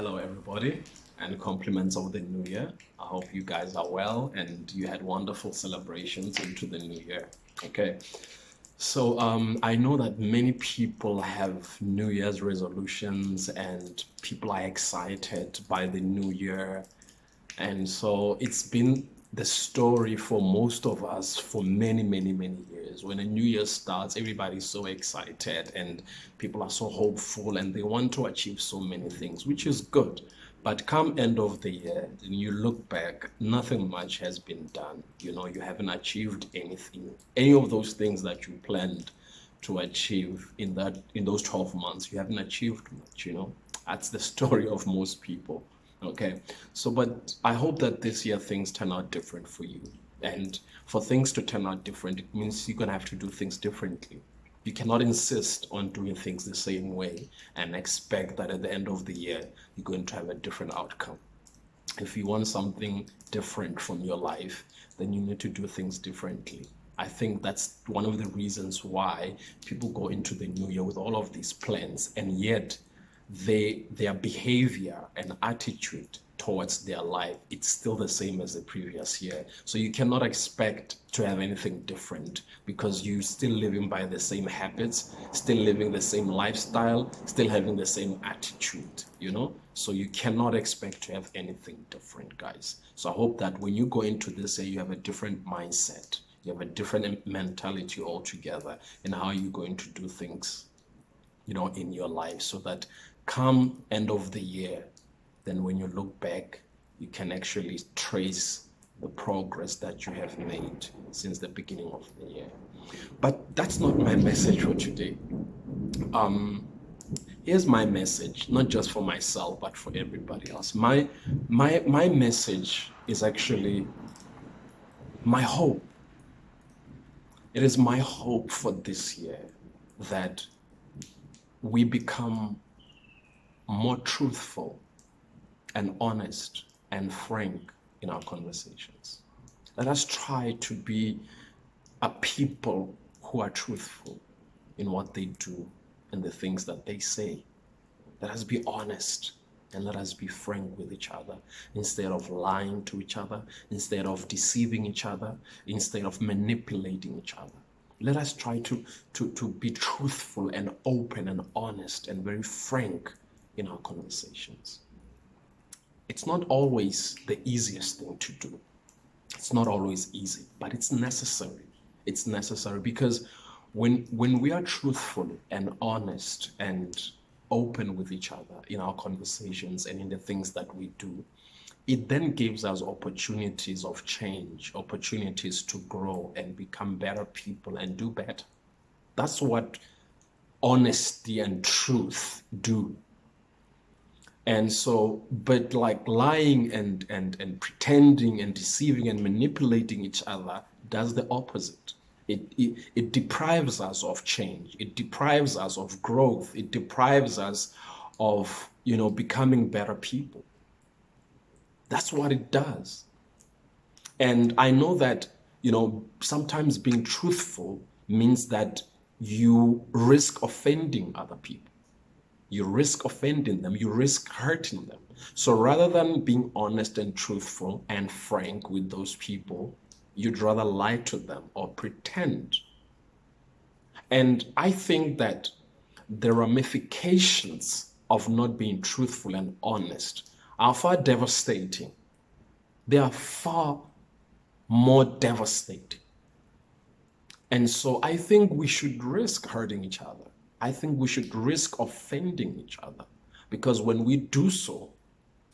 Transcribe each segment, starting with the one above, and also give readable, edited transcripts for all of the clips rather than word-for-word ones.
Hello, everybody, and compliments of the new year. I hope you guys are well and you had wonderful celebrations into the new year. Okay, so I know that many people have New Year's resolutions and people are excited by the new year. And so it's been the story for most of us for many, many, many years. When a new year starts, everybody's so excited and people are so hopeful and they want to achieve so many things, which is good. But come end of the year, and you look back, nothing much has been done. You haven't achieved anything. Any of those things that you planned to achieve in those 12 months, you haven't achieved much. That's the story of most people. Okay, so but I hope that this year things turn out different for you. And for things to turn out different, it means you're gonna have to do things differently. You cannot insist on doing things the same way and expect that at the end of the year you're going to have a different outcome. If you want something different from your life, then you need to do things differently. I think that's one of the reasons why people go into the new year with all of these plans, and yet their behavior and attitude towards their life, it's still the same as the previous year. So you cannot expect to have anything different because you're still living by the same habits, still living the same lifestyle, still having the same attitude. So you cannot expect to have anything different, guys. So I hope that when you go into this year, you have a different mindset, you have a different mentality altogether in how you're going to do things in your life, so that come end of the year, then when you look back, you can actually trace the progress that you have made since the beginning of the year. But that's not my message for today. Here's my message, not just for myself, but for everybody else. My message is actually my hope. It is my hope for this year that we become more truthful and honest and frank in our conversations. Let us try to be a people who are truthful in what they do and the things that they say. Let us be honest and let us be frank with each other instead of lying to each other, instead of deceiving each other, instead of manipulating each other. Let us try to be truthful and open and honest and very frank in our conversations. It's not always the easiest thing to do. It's not always easy, but it's necessary. It's necessary because when we are truthful and honest and open with each other in our conversations and in the things that we do, it then gives us opportunities of change, opportunities to grow and become better people and do better. That's what honesty and truth do. And so, but like lying and pretending and deceiving and manipulating each other does the opposite. It deprives us of change. It deprives us of growth. It deprives us of, becoming better people. That's what it does. And I know that, sometimes being truthful means that you risk offending other people. You risk offending them. You risk hurting them. So rather than being honest and truthful and frank with those people, you'd rather lie to them or pretend. And I think that the ramifications of not being truthful and honest are far devastating. They are far more devastating. And so I think we should risk hurting each other. I think we should risk offending each other, because when we do so,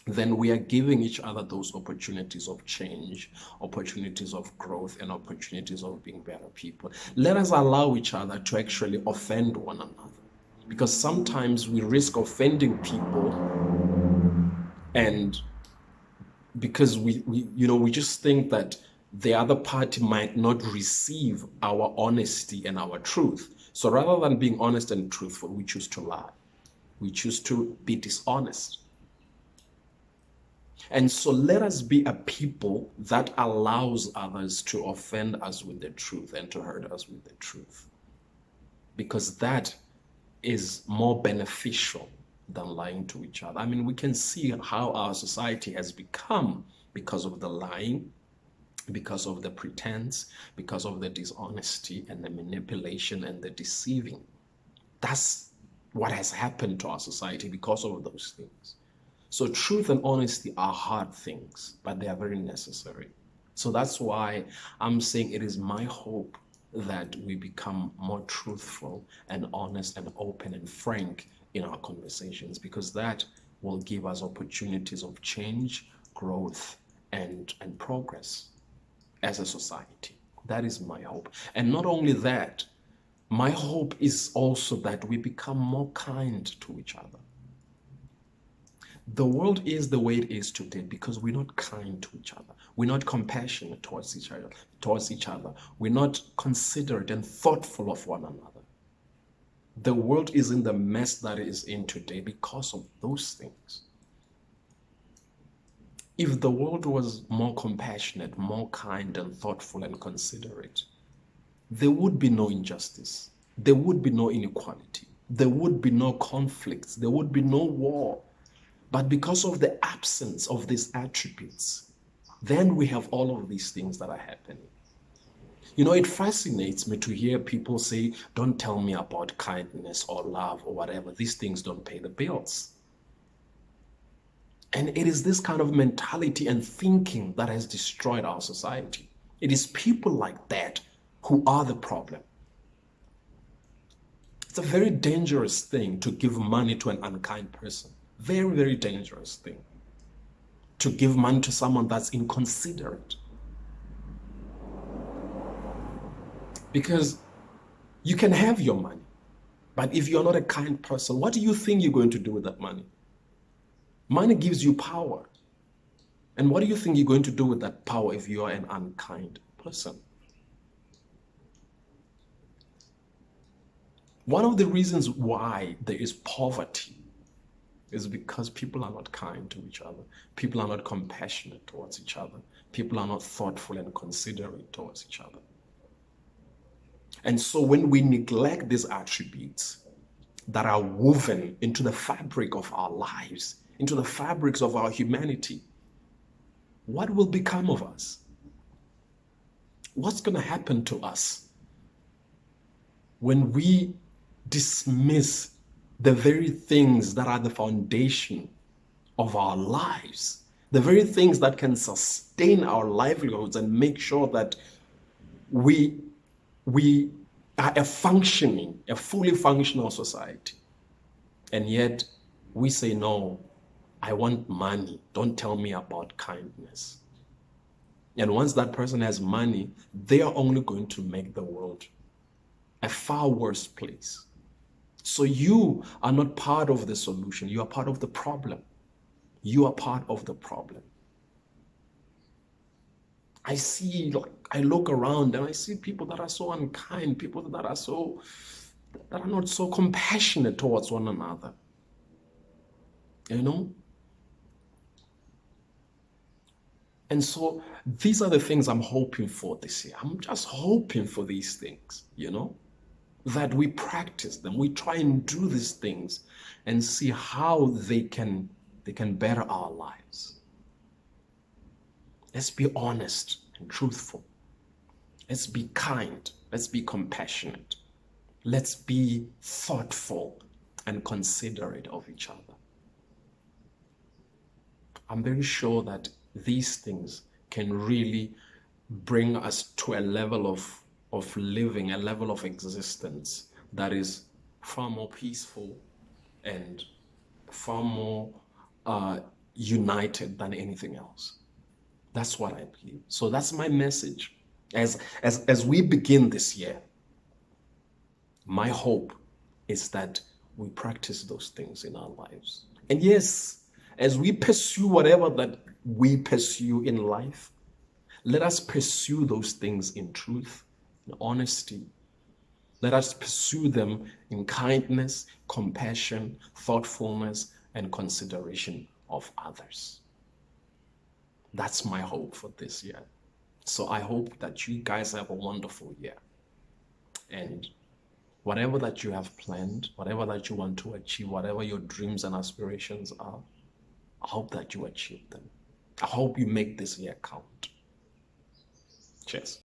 then we are giving each other those opportunities of change, opportunities of growth, and opportunities of being better people. Let us allow each other to actually offend one another, because sometimes we risk offending people, and because we just think that the other party might not receive our honesty and our truth. So rather than being honest and truthful, we choose to lie. We choose to be dishonest. And so let us be a people that allows others to offend us with the truth and to hurt us with the truth, because that is more beneficial than lying to each other. I mean, we can see how our society has become because of the lying, because of the pretense, because of the dishonesty and the manipulation and the deceiving. That's what has happened to our society because of those things. So truth and honesty are hard things, but they are very necessary. So that's why I'm saying it is my hope that we become more truthful and honest and open and frank in our conversations, because that will give us opportunities of change, growth, and progress as a society. That is my hope. And not only that, my hope is also that we become more kind to each other. The world is the way it is today because we're not kind to each other. We're not compassionate towards each other. We're not considerate and thoughtful of one another. The world is in the mess that it is in today because of those things. If the world was more compassionate, more kind and thoughtful and considerate, there would be no injustice. There would be no inequality. There would be no conflicts. There would be no war. But because of the absence of these attributes, then we have all of these things that are happening. You know, it fascinates me to hear people say, don't tell me about kindness or love or whatever. These things don't pay the bills. And it is this kind of mentality and thinking that has destroyed our society. It is people like that who are the problem. It's a very dangerous thing to give money to an unkind person. Very, very dangerous thing. To give money to someone that's inconsiderate. Because you can have your money, but if you're not a kind person, what do you think you're going to do with that money? Money gives you power. And what do you think you're going to do with that power if you're an unkind person? One of the reasons why there is poverty is because people are not kind to each other. People are not compassionate towards each other. People are not thoughtful and considerate towards each other. And so when we neglect these attributes that are woven into the fabric of our lives, into the fabrics of our humanity, what will become of us? What's going to happen to us when we dismiss the very things that are the foundation of our lives, the very things that can sustain our livelihoods and make sure that we are a fully functional society? And yet we say, no, I want money. Don't tell me about kindness. And once that person has money, they are only going to make the world a far worse place. So you are not part of the solution. You are part of the problem. You are part of the problem. I look around and I see people that are so unkind, people that are not so compassionate towards one another. You know? And so these are the things I'm hoping for this year. I'm just hoping for these things, you know, that we practice them. We try and do these things and see how they can better our lives. Let's be honest and truthful. Let's be kind. Let's be compassionate. Let's be thoughtful and considerate of each other. I'm very sure that these things can really bring us to a level of living, a level of existence that is far more peaceful and far more united than anything else. That's what I believe. So that's my message. As we begin this year, my hope is that we practice those things in our lives. And yes, as we pursue whatever that we pursue in life, let us pursue those things in truth, in honesty. Let us pursue them in kindness, compassion, thoughtfulness, and consideration of others. That's my hope for this year. So I hope that you guys have a wonderful year. And Whatever that you have planned, whatever that you want to achieve, whatever your dreams and aspirations are, I hope that you achieve them. I hope you make this year count. Cheers.